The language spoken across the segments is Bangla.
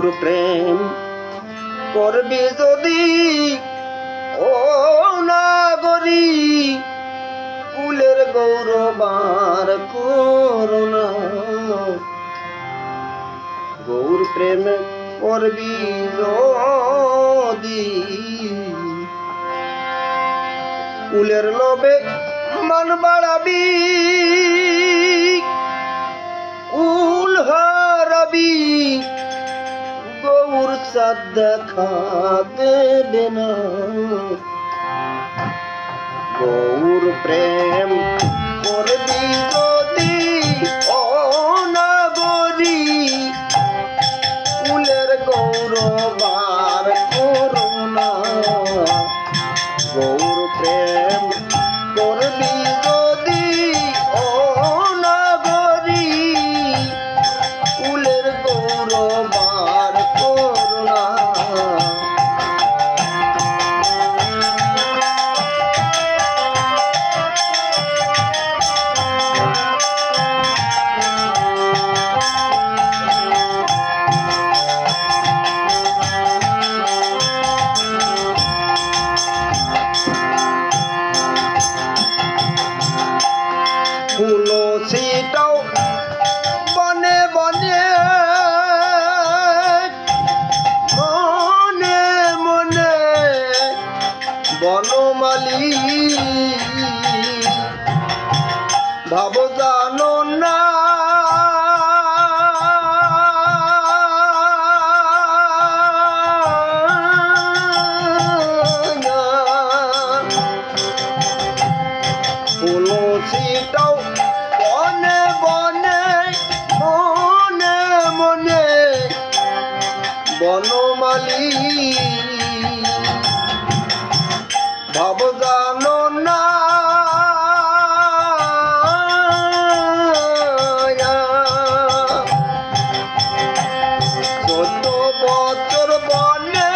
গৌর প্রেম করবি যদি ও নাগরী কুলের গৌরবার করুণা গৌর প্রেম করবি যদি কুলের লোভে মান বাড়াবি কুল হারাবি গৌর চাঁদ দেখা দেবে না গৌর প্রেম করবি যদি ও নাগরী কুলের গৌরবার করুণা গৌর প্রেম করবি যদি ও নাগরী কুলের গৌরবার করুণা তুলসীটাও বনে বনে মনে মনে বনমালী ভাব জানো না তুলসীটাও বনে বনে মনে মনে বনমালী ভাব জানো না কত বছর বনে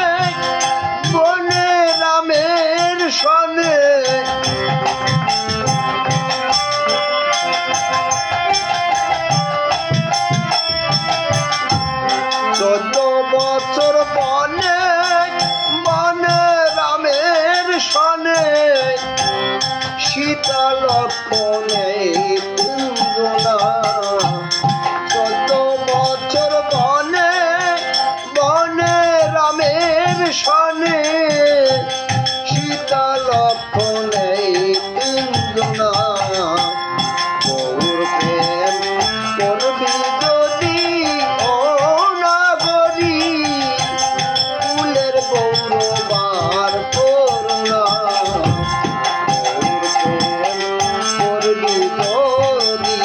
বনে রামের সনে বছর বনে বনে রামের সনে সীতা লক্ষণে কুঞ্জনা 14 বছর বনে বনে রামের সনে সীতা লক্ষণে কুঞ্জনা গৌর প্রেম করবি যদি ও নাগরী কুলের গৌরবার করুণা গৌর প্রেম করবি যদি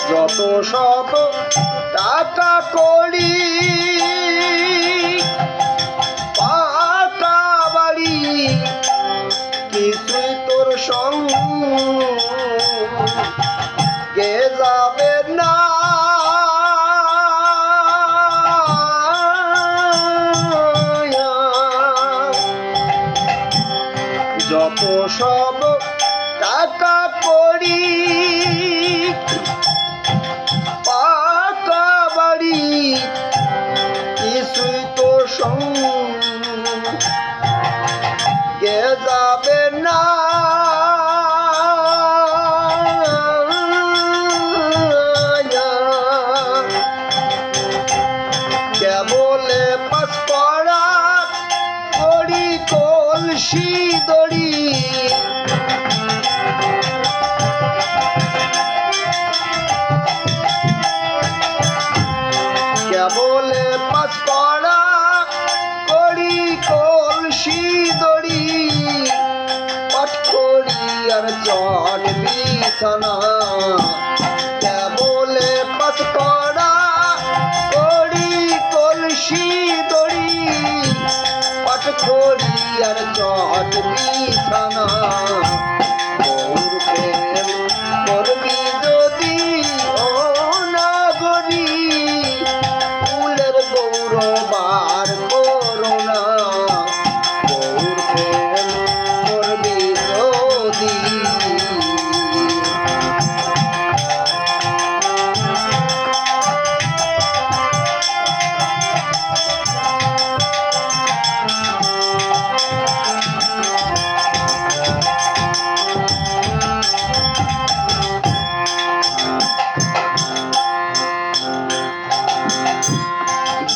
যত সব টাকা করি পাকা বাড়ি কিছুই তোর সঙ্গে যাবে না যত সব টাকা করি পাকা বাড়ি কিছুই তো সঙ্গে যাবে না কেবলে পাস পড়া করি কলসি দড়ি কেবলে পাস পড়া করি কলসি দড়ি পাঠ করি আর চট বিছানা কেবলে পাস পড়া করি কলসি দড়ি পাঠ করি আর চট বিছানা গৌর প্রেম করবি যদি ও নাগরী ফুলের গৌরবার করোনা গৌর প্রেম করবি যদি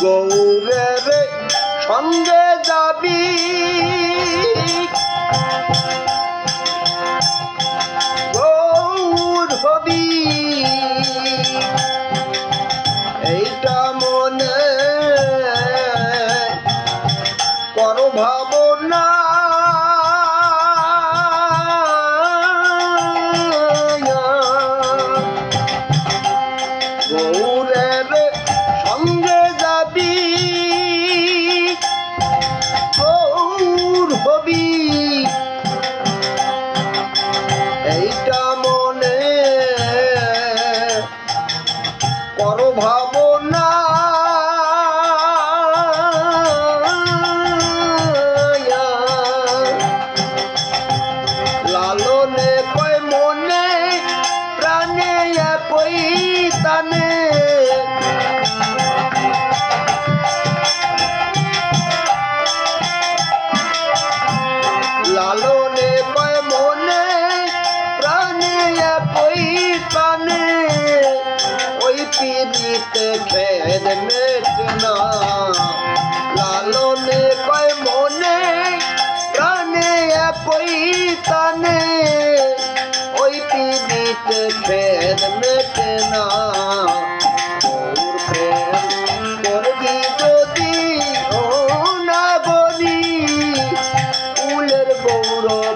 গৌরের সঙ্গে যাবি গৌর হবি এইটা মনে কর ভাবনা গৌরের সঙ্গে যাবি গৌর হবি এইটা মনে কর ভাবনা লালনে কয় মনে প্রাণে কই তানে লালনে কয় মনে প্রাণে কই প্রাণে ওই পিড়িতে খেদ মেটে না লালনে কয় মনে প্রাণে কই প্রাণে ওই পিড়িতে খেদ মেটে না গৌর প্রেম করবি যদি ও নাগরী ফুলের গৌরব